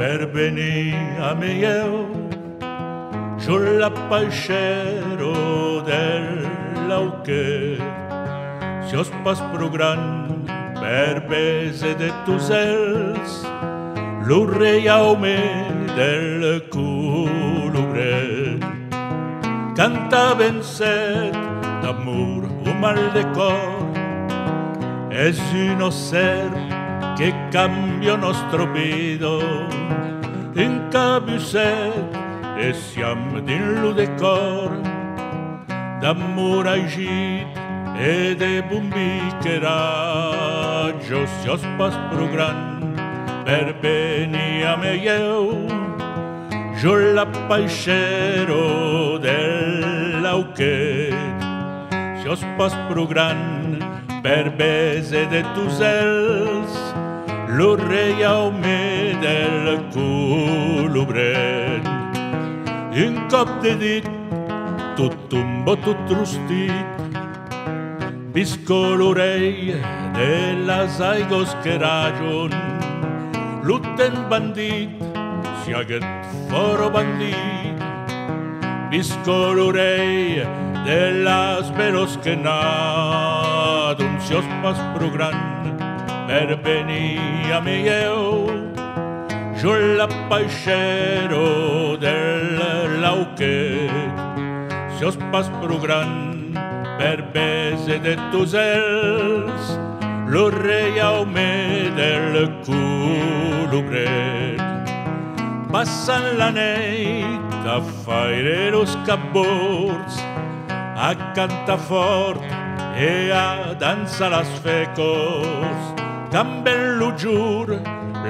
per venire a me sull'appascero dell'auche si ho spas pro gran per bese de tu sels l'urreia me del culubre canta ben set d'amor o mal de cor es un ser che cambia nostro vedo in cabuset e siamo din lo decor d'amor agit e de bumbi che raggio si ho spas pro gran per bene a me io l'appaiscero dell'auche si ho spas pro gran per bese de tu sels l'orreia me del culubren in cop de dit tot tumbo tot rustit visco l'orei de las aigos que ragion lutten bandit si aget foro bandit visco l'orei de las veros que nadon si os pas pro gran per venir a me yo l'appaiscero dell'auquet si os pas pro gran per bese de tu sels l'orreia me del culubret passan la neit a faire los cabbords a cantar fort e a danza las fecos camben lo giur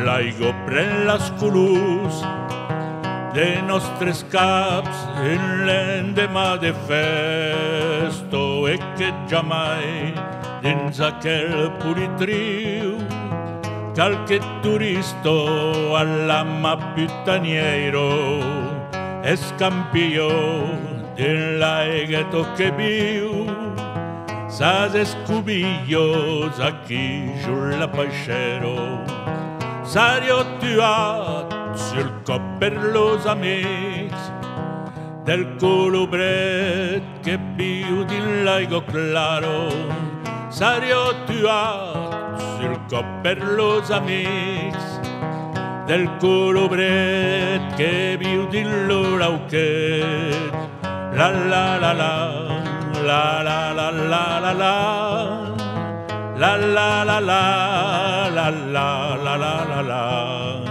l'aigo pren las colors de nostres caps in l'endemà de festo e che giammai dins aquel puritriu qualche turisto all'amma puttaniero es campio dell'aigheto che viu s'as escubillos aquí sull'appascero sario tuat sul cop per los amics del culubret che viu din l'aigo claro sario tuat sul cop per los amics del culubret che viu din l'orauquet la la la la la la la la la la la la la la la la la la la.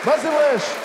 Vas-y wesh.